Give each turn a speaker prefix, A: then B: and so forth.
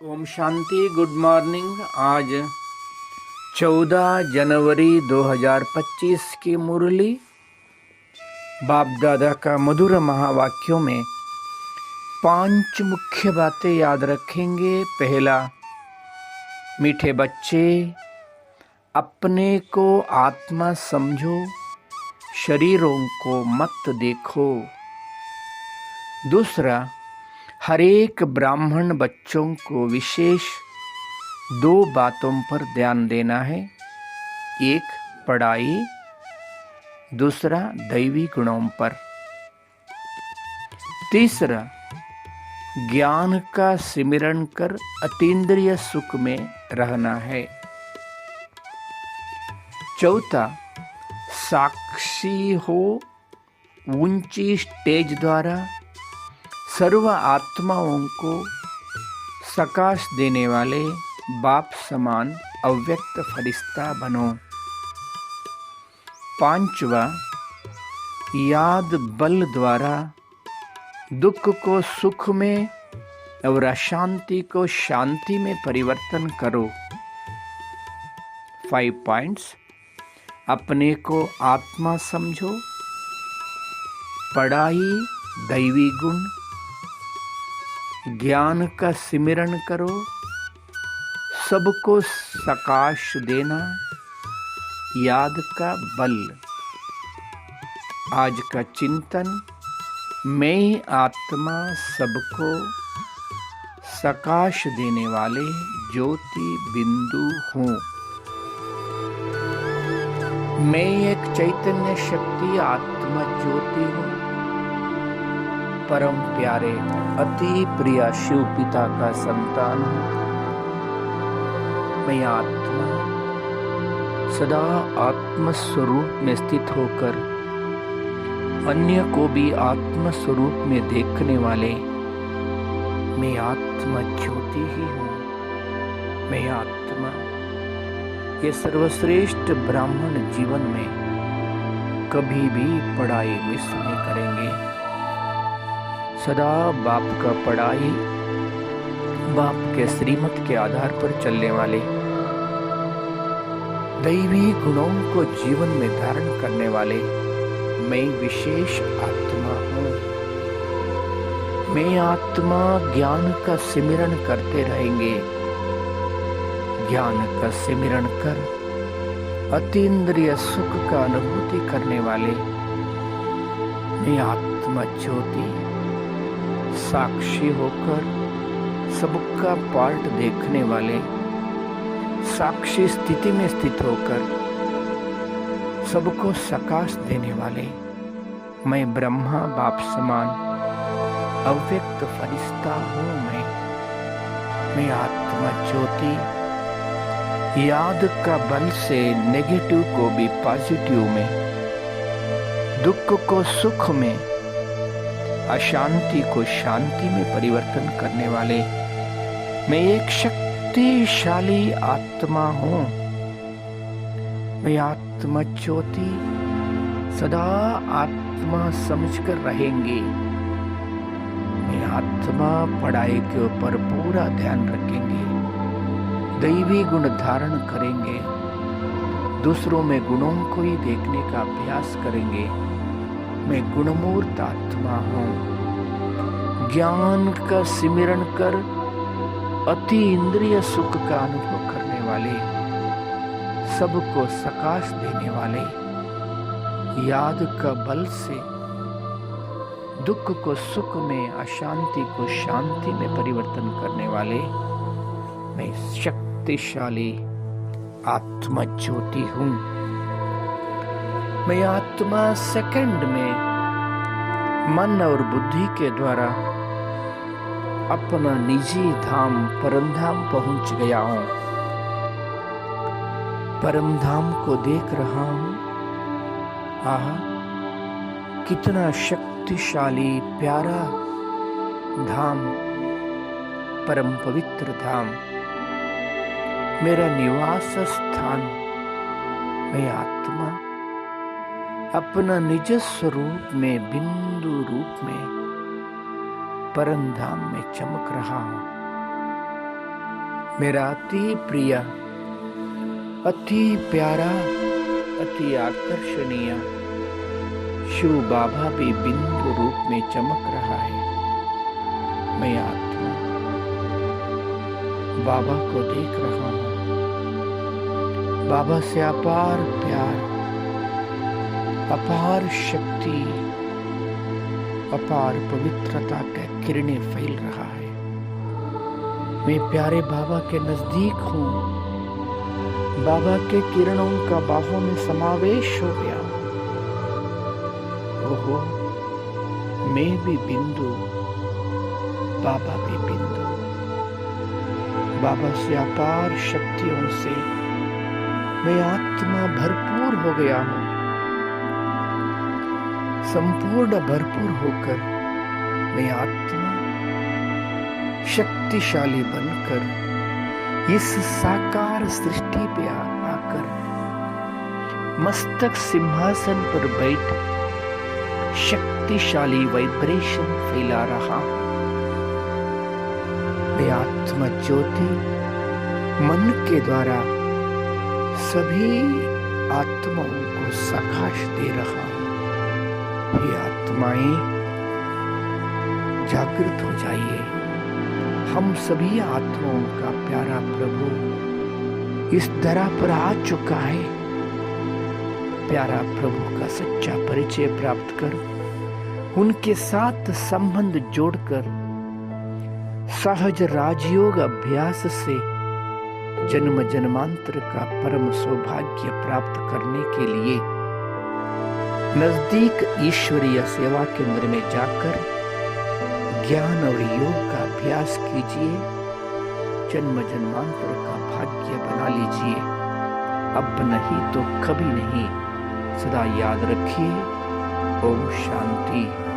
A: Om Shanti. Good morning. आज 14 जनवरी 2025 की मुरली बाप दादा का मधुर महावाक्यों में 5 मुख्य बातें याद रखेंगे। पहला, मीठे बच्चे, अपने को आत्मा समझो, शरीरों को मत देखो। दूसरा, हर एक ब्राह्मण बच्चों को विशेष 2 बातों पर ध्यान देना है। एक, पढ़ाई, दूसरा दैवी गुणों पर। तीसरा, ज्ञान का सिमरन कर अतीन्द्रिय सुख में रहना है। चौथा, साक्षी हो ऊंची स्टेज द्वारा सर्व आत्माओं को सकाश देने वाले बाप समान अव्यक्त फरिश्ता बनो। पांचवा, याद बल द्वारा दुख को सुख में और अशांति को शांति में परिवर्तन करो। 5 पॉइंट्स। अपने को आत्मा समझो, पढ़ाई दैवी गुण, ज्ञान का सिमरन करो, सबको सकाश देना, याद का बल। आज का चिंतन, मैं आत्मा सबको सकाश देने वाले ज्योति बिंदु हूँ। मैं एक चैतन्य शक्ति आत्मा ज्योति हूँ। परम प्यारे अति प्रिय शिव पिता का संतान हूँ। मैं आत्मा सदा आत्म स्वरूप में स्थित होकर अन्य को भी आत्म स्वरूप में देखने वाले मैं आत्मा ज्योति ही हूँ। मैं आत्मा ये सर्वश्रेष्ठ ब्राह्मण जीवन में कभी भी पढ़ाई मिस नहीं करेंगे। सदा बाप का पढ़ाई, बाप के श्रीमत के आधार पर चलने वाले, दैवी गुणों को जीवन में धारण करने वाले मैं विशेष आत्मा हूँ। मैं आत्मा ज्ञान का सिमरन करते रहेंगे। ज्ञान का सिमरन कर अतीन्द्रिय सुख का अनुभूति करने वाले मैं आत्मा ज्योति साक्षी होकर सबका पार्ट देखने वाले, साक्षी स्थिति में स्थित होकर सबको सकाश देने वाले मैं ब्रह्मा बाप समान अव्यक्त फरिश्ता हूँ। मैं आत्मा ज्योति याद का बल से नेगेटिव को भी पॉजिटिव में, दुख को सुख में, अशांति को शांति में परिवर्तन करने वाले मैं एक शक्तिशाली आत्मा हूँ। मैं आत्मा ज्योति सदा आत्मा समझकर रहेंगे। मैं आत्मा पढ़ाई के ऊपर पूरा ध्यान रखेंगे, दैवी गुण धारण करेंगे, दूसरों में गुणों को ही देखने का अभ्यास करेंगे। मैं गुणमूर्त आत्मा हूँ। ज्ञान का सिमरन कर अति इंद्रिय सुख का अनुभव करने वाले, सबको सकाश देने वाले, याद का बल से दुख को सुख में, अशांति को शांति में परिवर्तन करने वाले मैं शक्तिशाली आत्मा ज्योति हूँ। मैं आत्मा सेकंड में मन और बुद्धि के द्वारा अपना निजी धाम परम धाम पहुंच गया हूँ। परम धाम को देख रहा हूँ। आहा, कितना शक्तिशाली प्यारा धाम, परम पवित्र धाम, मेरा निवास स्थान। मैं आत्मा अपना निज स्वरूप में बिंदु रूप में परम धाम में चमक रहा हूँ। मेरा अति प्रिय, अति प्यारा, अति आकर्षणीय शिव बाबा भी बिंदु रूप में चमक रहा है। मैं आत्मा बाबा को देख रहा हूँ। बाबा से अपार प्यार, अपार शक्ति, अपार पवित्रता का किरणें फैल रहा है। मैं प्यारे बाबा के नजदीक हूँ। बाबा के किरणों का बाहों में समावेश हो गया। ओहो, मैं भी बिंदु, बाबा भी बिंदु। बाबा से अपार शक्तियों से मैं आत्मा भरपूर हो गया हूँ। संपूर्ण भरपूर होकर मैं आत्मा शक्तिशाली बनकर इस साकार सृष्टि पे आकर मस्तक सिंहासन पर बैठ शक्तिशाली वाइब्रेशन फैला रहा। मैं आत्मा ज्योति मन के द्वारा सभी आत्माओं को प्रकाश दे रहा हूं। ये आत्माएं जागृत हो जाइए। हम सभी आत्माओं का प्यारा प्रभु इस धरा पर आ चुका है। प्यारा प्रभु का सच्चा परिचय प्राप्त कर उनके साथ संबंध जोड़कर सहज राजयोग अभ्यास से जन्म जन्मांतर का परम सौभाग्य प्राप्त करने के लिए नजदीक ईश्वरीय सेवा केंद्र में जाकर ज्ञान और योग का अभ्यास कीजिए। जन्म जन्मांतर का भाग्य बना लीजिए। अब नहीं तो कभी नहीं। सदा याद रखिए। ओम शांति।